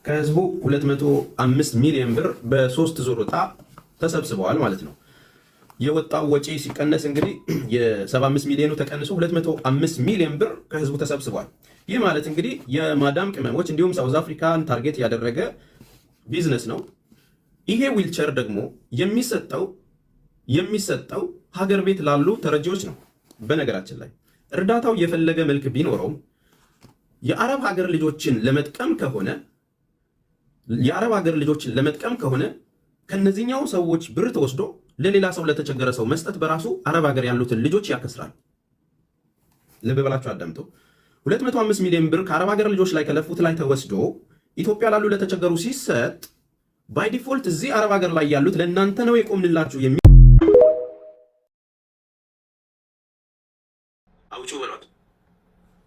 ከህዝቡ 205 ሚሊዮን ብር በሶስት ዙር ዕጣ ተሰብስበዋል ማለት ነው። የወጣው ወጪ ሲቀነስ እንግዲህ የ75 ሚሊዮኑ ተቀንሶ 205 ሚሊዮን ብር ከህዝቡ ተሰብስቧል። ይህ ማለት እንግዲህ የማዳም ቅመሞች እንዲሁም ሳውዝ አፍሪካን ታርጌት ያደረገ ቢዝነስ ነው። ይሄ ዊልቸር ደግሞ የሚሰጠው ሀገር ቤት ላሉ ተረጂዎች ነው። በነገራችን ላይ እርዳታው የፈለገ መልክ ቢኖረውም የአረብ ሀገር ልጆችን ለመጥቀም ከሆነ ከነዚህኛው ሰዎች ብር ተወስዶ ለሌላ ሰው ለተቸገረ ሰው መስጠት በራሱ አረብ ሀገር ያሉትን ልጆች ያከስራል። ልብ ብላችሁ አዳምጡ። 205 ሚሊዮን ብር ከአረብ ሀገር ልጆች ላይ ከለፉት ላይ ተወስዶ ኢትዮጵያ ላሉ ለተቸገሩ ሲሰጥ ባይ ዲፎልት እዚህ አረብ ሀገር ላይ ያሉት ለእናንተ ነው የቆምንላችሁ አውጩ በሏት።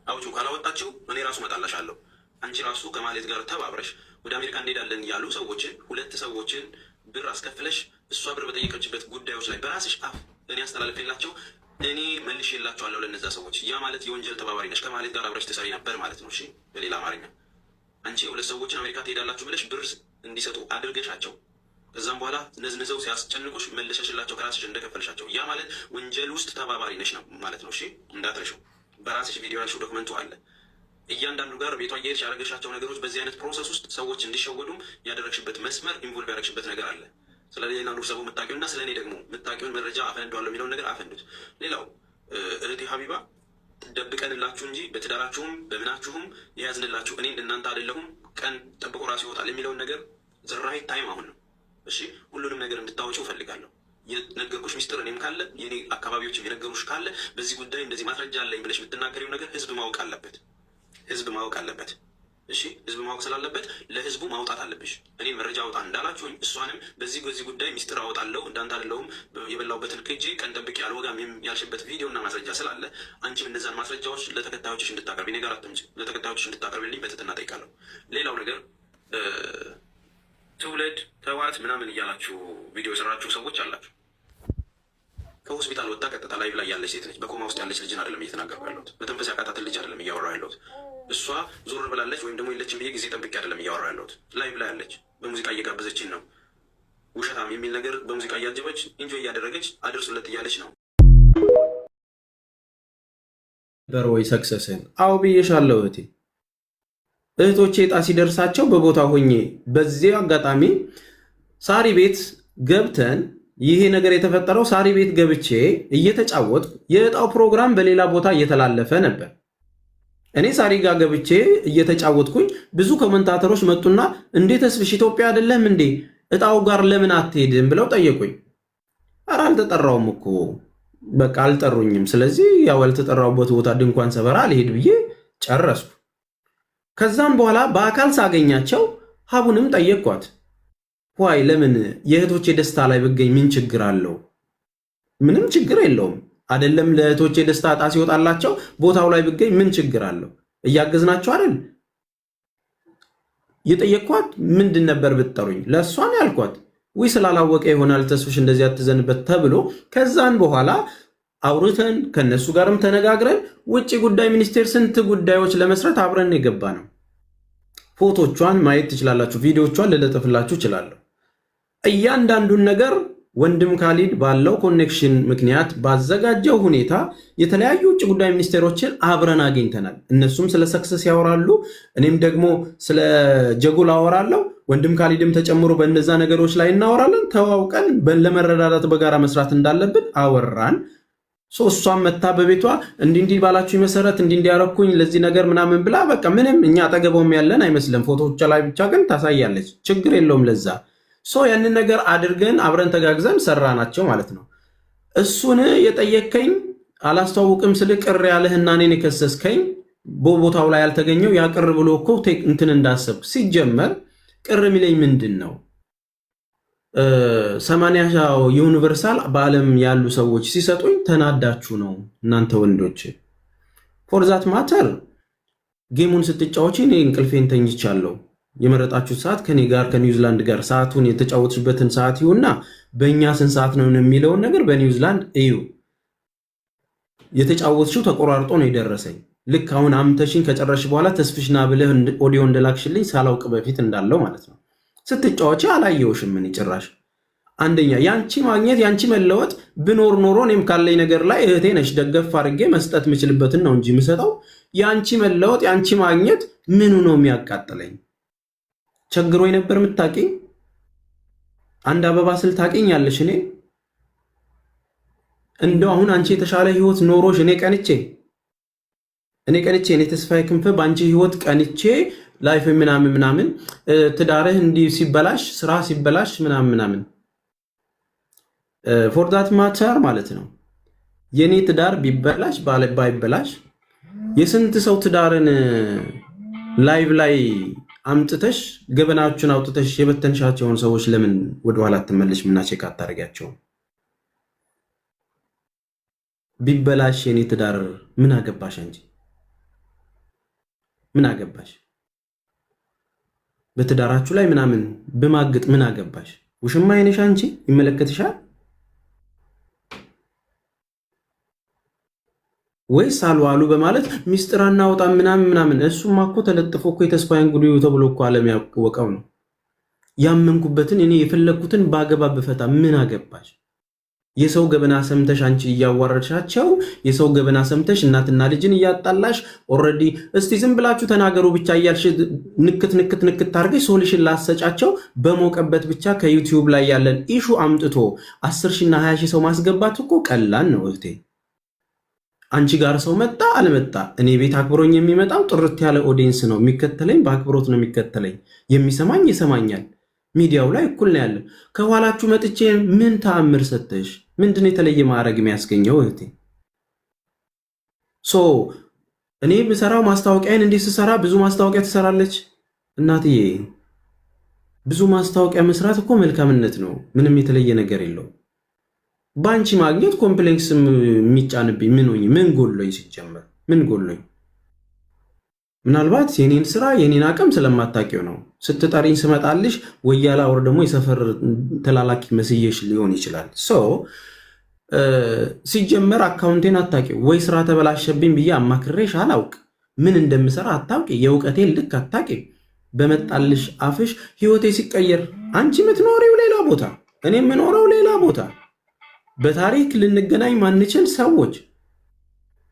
አውጩ ካላወጣችሁ እኔ ራሱ መጣላሻለሁ። አንቺ ራሱ ከማለት ጋር ተባብረሽ ወደ አሜሪካ እንሄዳለን ያሉ ሰዎችን ሁለት ሰዎችን ብር አስከፍለሽ እሷ ብር በጠየቀችበት ጉዳዮች ላይ በራስሽ አፍ እኔ አስተላልፌላቸው እኔ መልሼላቸዋለሁ ለነዛ ሰዎች። ያ ማለት የወንጀል ተባባሪ ነሽ፣ ከማለት ጋር አብረሽ ትሰሪ ነበር ማለት ነው። እሺ፣ በሌላ አማርኛ አንቺ ሁለት ሰዎችን አሜሪካ ትሄዳላችሁ ብለሽ ብር እንዲሰጡ አድርገሻቸው ከዛም በኋላ ነዝንዘው ሲያስጨንቁሽ መልሰሽላቸው ከራስሽ እንደከፈልሻቸው ያ ማለት ወንጀል ውስጥ ተባባሪ ነሽ ነው ማለት ነው። እሺ፣ እንዳትረሺው። በራስሽ ቪዲዮ ያልሽው ዶክመንቱ አለ። እያንዳንዱ ጋር ቤቷ እየሄድሽ ያደረገሻቸው ነገሮች በዚህ አይነት ፕሮሰስ ውስጥ ሰዎች እንዲሸወዱም ያደረግሽበት መስመር ኢንቮልቭ ያደረግሽበት ነገር አለ። ስለሌላ ኑር ሰቡ የምታውቂውና ስለ እኔ ደግሞ የምታውቂውን መረጃ አፈንደዋለሁ የሚለውን ነገር አፈንዱት። ሌላው እህቴ ሀቢባ ደብቀንላችሁ እንጂ በትዳራችሁም በምናችሁም የያዝንላችሁ እኔ እንደናንተ አይደለሁም፣ ቀን ጠብቆ ራሱ ይወጣል የሚለውን ነገር ዘራይት ታይም አሁን ነው። እሺ፣ ሁሉንም ነገር እንድታወጪው እፈልጋለሁ። የነገርኩሽ ሚስጥር እኔም ካለ የኔ አካባቢዎችም የነገሩሽ ካለ በዚህ ጉዳይ እንደዚህ ማስረጃ አለኝ ብለሽ የምትናገሪው ነገር ህዝብ ማወቅ አለበት። ህዝብ ማወቅ አለበት። እሺ፣ ህዝብ ማወቅ ስላለበት ለህዝቡ ማውጣት አለብሽ። እኔ መረጃ አውጣ እንዳላችሁኝ እሷንም በዚህ ጉዳይ ሚስጥር አወጣለሁ እንዳንተ አይደለሁም የበላሁበትን ክጂ ቀን ጠብቄ አልወጋም ያልሽበት ቪዲዮና ማስረጃ ስላለ አንቺም እነዛን ማስረጃዎች ለተከታዮችሽ እንድታቀርቢ ነገር አትምጪ፣ ለተከታዮችሽ እንድታቀርብልኝ በትህትና እጠይቃለሁ። ሌላው ነገር ትውለድ ተዋት ምናምን እያላችሁ ቪዲዮ የሰራችሁ ሰዎች አላችሁ። ከሆስፒታል ወጣ ቀጥታ ላይቭ ላይ ያለች ሴት ነች። በኮማ ውስጥ ያለች ልጅን አይደለም እየተናገርኩ ያለሁት። በተንፈስ ያቃታትን ልጅ አይደለም እያወራሁ ያለሁት። እሷ ዞር ብላለች ወይም ደግሞ የለችም ብዬ ጊዜ ጠብቄ አይደለም እያወራሁ ያለሁት። ላይቭ ላይ ያለች በሙዚቃ እየጋበዘችን ነው። ውሸታም የሚል ነገር በሙዚቃ እያጀበች ኢንጆይ እያደረገች አድርሱለት እያለች ነው። በሮይ ሰክሰስን አው ብዬሻለሁ እህቴ። እህቶቼ ዕጣ ሲደርሳቸው በቦታ ሆኜ በዚህ አጋጣሚ ሳሪ ቤት ገብተን ይሄ ነገር የተፈጠረው ሳሪ ቤት ገብቼ እየተጫወትኩ የዕጣው ፕሮግራም በሌላ ቦታ እየተላለፈ ነበር። እኔ ሳሪ ጋር ገብቼ እየተጫወትኩኝ ብዙ ኮመንታተሮች መጡና እንዴት ተስፍሽ ኢትዮጵያ አይደለም እንዴ ዕጣው ጋር ለምን አትሄድም ብለው ጠየቁኝ። ኧረ አልተጠራውም እኮ በቃ አልጠሩኝም። ስለዚህ ያው ያልተጠራውበት ቦታ ድንኳን ሰበራ ልሄድ ብዬ ጨረስኩ። ከዛም በኋላ በአካል ሳገኛቸው ሀቡንም ጠየቅኳት። ዋይ ለምን የእህቶቼ ደስታ ላይ ብገኝ ምን ችግር አለው? ምንም ችግር የለውም። አይደለም ለእህቶቼ ደስታ ዕጣ ሲወጣላቸው ቦታው ላይ ብገኝ ምን ችግር አለው? እያገዝናቸው አይደል? የጠየቅኳት ምንድን ነበር ብትጠሩኝ? ለእሷን ያልኳት ወይ ስላላወቀ ይሆናል ተስፍሽ እንደዚህ አትዘንበት ተብሎ ከዛን በኋላ አውርተን ከነሱ ጋርም ተነጋግረን ውጭ ጉዳይ ሚኒስቴር ስንት ጉዳዮች ለመስራት አብረን የገባ ነው። ፎቶቿን ማየት ትችላላችሁ፣ ቪዲዮቿን ልለጥፍላችሁ እችላለሁ። እያንዳንዱን ነገር ወንድም ካሊድ ባለው ኮኔክሽን ምክንያት ባዘጋጀው ሁኔታ የተለያዩ ውጭ ጉዳይ ሚኒስቴሮችን አብረን አግኝተናል። እነሱም ስለ ሰክሰስ ያወራሉ፣ እኔም ደግሞ ስለ ጀጎል አወራለሁ። ወንድም ካሊድም ተጨምሮ በእነዛ ነገሮች ላይ እናወራለን። ተዋውቀን ለመረዳዳት በጋራ መስራት እንዳለብን አወራን። እሷም መታ በቤቷ እንዲህ ባላችሁ መሰረት እንዲያረኩኝ ለዚህ ነገር ምናምን ብላ በቃ ምንም እኛ አጠገበውም ያለን አይመስልም። ፎቶዎች ላይ ብቻ ግን ታሳያለች። ችግር የለውም ለዛ ያንን ነገር አድርገን አብረን ተጋግዘን ሰራናቸው ማለት ነው። እሱን የጠየከኝ አላስተዋውቅም ስል ቅር ያለህና እኔን የከሰስከኝ በቦታው ላይ ያልተገኘው ያቅር ብሎ እኮ እንትን እንዳሰብክ ሲጀመር ቅር የሚለኝ ምንድን ነው? 80 ዩኒቨርሳል በዓለም ያሉ ሰዎች ሲሰጡኝ ተናዳችሁ ነው እናንተ ወንዶች። ፎርዛት ማተር ጌሙን ስትጫወች እኔ እንቅልፌን ተኝቻለሁ። የመረጣችሁት ሰዓት ከኔ ጋር ከኒውዚላንድ ጋር ሰዓቱን የተጫወትሽበትን ሰዓት ይሁንና በእኛ ስንት ሰዓት ነው የሚለውን ነገር በኒውዚላንድ እዩ። የተጫወትሽው ተቆራርጦ ነው የደረሰኝ። ልክ አሁን አምተሽኝ ከጨረሽ በኋላ ተስፍሽና ብለህ ኦዲዮ እንደላክሽልኝ ሳላውቅ በፊት እንዳለው ማለት ነው። ስትጫወቺ አላየውሽም። ምን ጭራሽ አንደኛ ያንቺ ማግኘት ያንቺ መለወጥ ብኖር ኖሮ እኔም ካለኝ ነገር ላይ እህቴ ነሽ ደገፍ አድርጌ መስጠት የምችልበትን ነው እንጂ የምሰጠው። ያንቺ መለወጥ ያንቺ ማግኘት ምኑ ነው የሚያቃጥለኝ? ቸግሮኝ ነበር የምታውቂኝ? አንድ አበባ ስል ታውቂኛለሽ። እኔ እንደው አሁን አንቺ የተሻለ ህይወት ኖሮሽ እኔ ቀንቼ እኔ ተስፋዬ ክንፈ በአንቺ ህይወት ቀንቼ ላይፍ ምናምን ትዳርህ እንዲህ ሲበላሽ ስራ ሲበላሽ ምናምን ፎር ዳት ማተር ማለት ነው። የኔ ትዳር ቢበላሽ ባይበላሽ የስንት ሰው ትዳርን ላይቭ ላይ አምጥተሽ ገበናችሁን አውጥተሽ የበተንሻቸውን ሰዎች ለምን ወደኋላ ትመለሽ? ምናቸክ አታረጋቸው? ቢበላሽ የኔ ትዳር ምን አገባሽ እንጂ ምን አገባሽ? በትዳራችሁ ላይ ምናምን በማግጥ ምን አገባሽ? ውሽማ አይነሽ አንቺ ይመለከትሻል ወይስ አልዋሉ በማለት ሚስጥር አናወጣም ምናምን? እሱማ እኮ ተለጥፎ እኮ የተስፋዬን ጉዳዩ ተብሎ እኮ ዓለም ያወቀው ነው። ያመንኩበትን እኔ የፈለኩትን ባገባ በፈታ ምን አገባሽ? የሰው ገበና ሰምተሽ አንቺ እያዋረድሻቸው የሰው ገበና ሰምተሽ እናትና ልጅን እያጣላሽ ኦልሬዲ እስቲ ዝም ብላችሁ ተናገሩ ብቻ እያልሽ ንክት አድርገሽ ሶሉሽን ላሰጫቸው በሞቀበት ብቻ ከዩቲዩብ ላይ ያለን ኢሹ አምጥቶ 10 ሺና 20 ሺህ ሰው ማስገባት እኮ ቀላል ነው እህቴ። አንቺ ጋር ሰው መጣ አልመጣ እኔ ቤት አክብሮኝ የሚመጣው ጥርት ያለ ኦዲየንስ ነው የሚከተለኝ፣ በአክብሮት ነው የሚከተለኝ፣ የሚሰማኝ ይሰማኛል። ሚዲያው ላይ እኩል ነው ያለ። ከኋላችሁ መጥቼ ምን ተአምር ሰተሽ ምንድነው የተለየ ማዕረግ የሚያስገኘው እህቴ? ሶ እኔ ብሰራው ማስታወቂያን እንዲህ ስሰራ ብዙ ማስታወቂያ ትሰራለች እናትዬ። ብዙ ማስታወቂያ መስራት እኮ መልካምነት ነው። ምንም የተለየ ነገር የለውም። ባንቺ ማግኘት ኮምፕሌክስ የሚጫንብኝ ምን ጎሎኝ? ሲጀመር ምን ጎሎኝ? ምናልባት የኔን ስራ የኔን አቅም ስለማታውቂው ነው። ስትጠሪኝ ስመጣልሽ ወያላ ወር ደግሞ የሰፈር ተላላኪ መስየሽ ሊሆን ይችላል። ሲጀመር አካውንቴን አታውቂው ወይ? ስራ ተበላሸብኝ ብዬ አማክሬሽ አላውቅ። ምን እንደምሰራ አታውቂ። የእውቀቴን ልክ አታውቂ። በመጣልሽ አፍሽ ህይወቴ ሲቀየር አንቺ የምትኖሪው ሌላ ቦታ፣ እኔ የምኖረው ሌላ ቦታ፣ በታሪክ ልንገናኝ ማንችል ሰዎች፣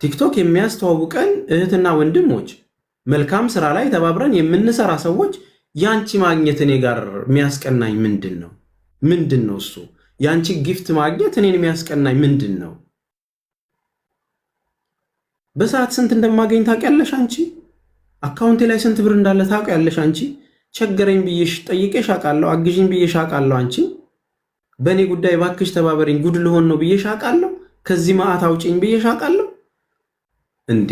ቲክቶክ የሚያስተዋውቀን እህትና ወንድሞች፣ መልካም ስራ ላይ ተባብረን የምንሰራ ሰዎች ያንቺ ማግኘት እኔ ጋር የሚያስቀናኝ ምንድን ነው? ምንድን ነው እሱ? ያንቺ ጊፍት ማግኘት እኔን የሚያስቀናኝ ምንድን ነው? በሰዓት ስንት እንደማገኝ ታውቂያለሽ አንቺ? አካውንቴ ላይ ስንት ብር እንዳለ ታውቂያለሽ አንቺ? ቸገረኝ ብዬሽ ጠይቄሽ አውቃለሁ። አግዥኝ ብዬሽ አውቃለሁ አንቺ። በእኔ ጉዳይ ባክሽ ተባበረኝ ጉድ ልሆን ነው ብዬሽ አውቃለሁ። ከዚህ ማዕት አውጪኝ ብዬሽ አውቃለሁ። እንዴ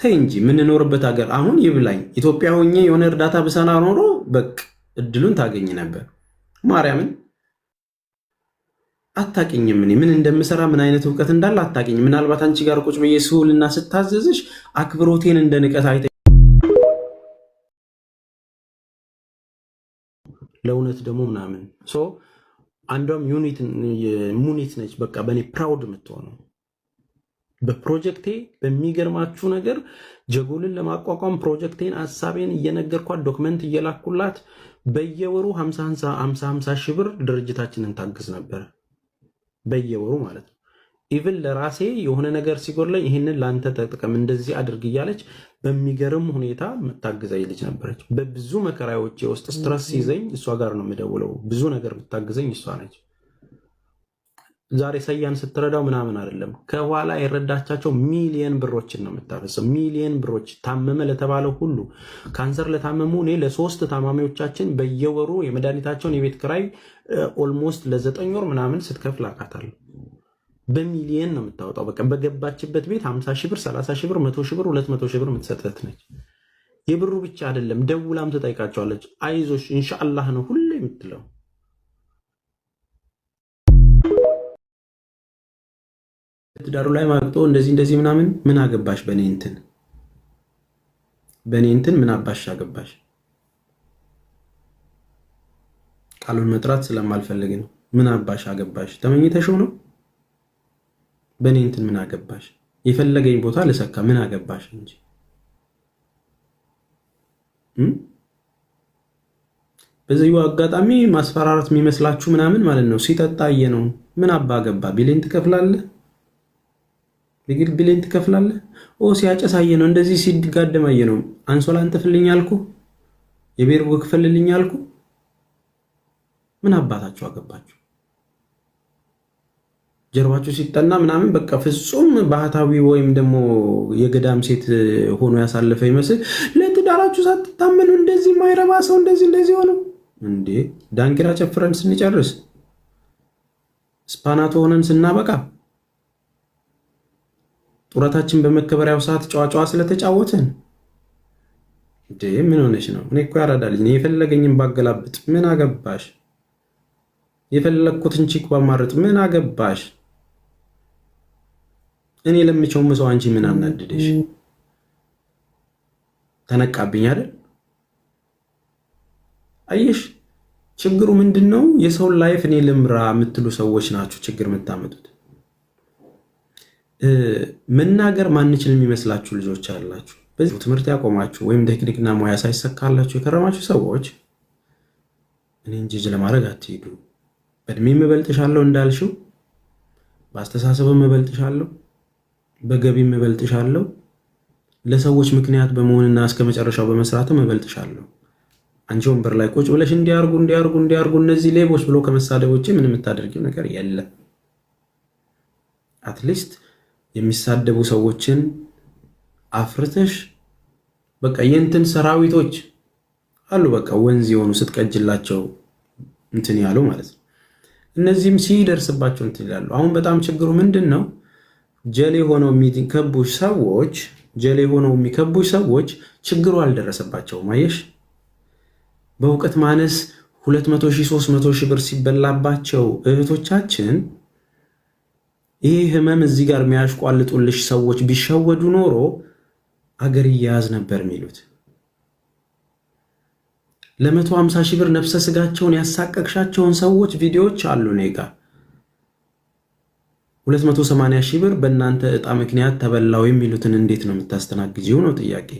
ተይ እንጂ የምንኖርበት ሀገር አሁን ይብላኝ። ኢትዮጵያ ሆኜ የሆነ እርዳታ ብሰና ኖሮ በቅ እድሉን ታገኝ ነበር። ማርያምን አታውቂኝም። እኔ ምን እንደምሰራ ምን አይነት እውቀት እንዳለ አታውቂኝ። ምናልባት አንቺ ጋር ቁጭ ብዬ ስውልና ስታዘዝሽ አክብሮቴን እንደ ንቀት አይተ ለእውነት ደግሞ ምናምን አንዷም ሙኒት ነች። በቃ በእኔ ፕራውድ የምትሆነው በፕሮጀክቴ በሚገርማችሁ ነገር ጀጎልን ለማቋቋም ፕሮጀክቴን ሀሳቤን እየነገርኳት ዶክመንት እየላኩላት በየወሩ 50 ሺህ ብር ድርጅታችንን ታግዝ ነበር። በየወሩ ማለት ነው። ኢቭን ለራሴ የሆነ ነገር ሲጎድለኝ ይህንን ለአንተ ተጠቀም እንደዚህ አድርግ እያለች በሚገርም ሁኔታ የምታግዘኝ ልጅ ነበረች። በብዙ መከራዎቼ ውስጥ ስትረስ ሲይዘኝ እሷ ጋር ነው የምደውለው። ብዙ ነገር የምታግዘኝ እሷ ነች። ዛሬ ሰያን ስትረዳው ምናምን አይደለም፣ ከኋላ የረዳቻቸው ሚሊየን ብሮችን ነው የምታፈሰው። ሚሊየን ብሮች ታመመ ለተባለው ሁሉ፣ ካንሰር ለታመሙ እኔ ለ3 ታማሚዎቻችን በየወሩ የመድኃኒታቸውን የቤት ክራይ ኦልሞስት ለ9 ወር ምናምን ስትከፍል አውቃታለሁ። በሚሊየን ነው የምታወጣው። በቃ በገባችበት ቤት 50 ሺህ ብር፣ 30 ሺህ ብር፣ 100 ሺህ ብር፣ 200 ሺህ ብር የምትሰጠት ነች። የብሩ ብቻ አይደለም፣ ደውላም ትጠይቃቸዋለች። አይዞሽ ኢንሻአላህ ነው ሁሌ የምትለው። ትዳሩ ላይ ማግጦ እንደዚህ ምናምን ምን አገባሽ? በኔ እንትን ምን አባሽ አገባሽ? ቃሉን መጥራት ስለማልፈልግ ነው። ምን አባሽ አገባሽ? ተመኝተሽው ነው? በኔ እንትን ምን አገባሽ? የፈለገኝ ቦታ ልሰካ ምን አገባሽ እንጂ በዚሁ አጋጣሚ ማስፈራራት የሚመስላችሁ ምናምን ማለት ነው። ሲጠጣ ነው ምን አባ ገባ ቢሌን ትከፍላለህ፣ ቢሌን ትከፍላለህ። ሲያጨስ ነው እንደዚህ ሲጋደም ነው። አንሶላ አንጥፍልኝ አልኩ፣ የቤርጎ ክፈልልኝ አልኩ። ምን አባታችሁ አገባችሁ? ጀርባችሁ ሲጠና ምናምን በቃ ፍጹም ባህታዊ ወይም ደግሞ የገዳም ሴት ሆኖ ያሳለፈ ይመስል ለትዳራችሁ ሳትታመኑ እንደዚህ ማይረባ ሰው እንደዚህ ሆነው እንዴ! ዳንኪራ ጨፍረን ስንጨርስ ስፓናቶ ሆነን ስናበቃ ጡረታችን በመከበሪያው ሰዓት ጨዋጨዋ ስለተጫወትን እንዴ! ምን ሆነሽ ነው? እኔ እኮ ያራዳልኝ እኔ የፈለገኝን ባገላብጥ ምን አገባሽ? የፈለግኩትን ቺክ ባማርጥ ምን አገባሽ? እኔ ለምቸውም ሰው አንቺ ምን አናድደሽ? ተነቃብኝ አይደል? አየሽ ችግሩ ምንድነው? የሰው ላይፍ እኔ ልምራ የምትሉ ሰዎች ናችሁ ችግር የምታመጡት። መናገር ማንችል የሚመስላችሁ ልጆች አላችሁ። በዚህ ትምህርት ያቆማችሁ ወይም ቴክኒክና ሙያ ሳይሰካላችሁ የከረማችሁ ሰዎች እኔ እንጂ ለማድረግ አትሄዱ። በእድሜም እበልጥሻለሁ እንዳልሽው፣ በአስተሳሰብም እበልጥሻለሁ፣ በገቢም እበልጥሻለሁ፣ ለሰዎች ምክንያት በመሆንና እስከ መጨረሻው በመስራትም እበልጥሻለሁ። አንቺ ወንበር ላይ ቁጭ ብለሽ እንዲያርጉ እነዚህ ሌቦች ብሎ ከመሳደብ ውጭ ምንም የምታደርጊው ነገር የለም። አትሊስት የሚሳደቡ ሰዎችን አፍርተሽ በቃ የእንትን ሰራዊቶች አሉ በቃ ወንዝ የሆኑ ስትቀጅላቸው እንትን ያሉ ማለት ነው። እነዚህም ሲደርስባቸው እንትን ይላሉ። አሁን በጣም ችግሩ ምንድን ነው? ጀሌ ሆነው የሚከቡሽ ሰዎች ችግሩ አልደረሰባቸውም። አየሽ በእውቀት ማነስ 200,000 300,000 ብር ሲበላባቸው እህቶቻችን ይህ ህመም እዚህ ጋር የሚያሽቋልጡልሽ ሰዎች ቢሸወዱ ኖሮ አገር እያያዝ ነበር የሚሉት። ለ150,000 ብር ነፍሰ ስጋቸውን ያሳቀቅሻቸውን ሰዎች ቪዲዮዎች አሉ እኔ ጋር። 280,000 ብር በእናንተ ዕጣ ምክንያት ተበላው የሚሉትን እንዴት ነው የምታስተናግጂው ነው ጥያቄ።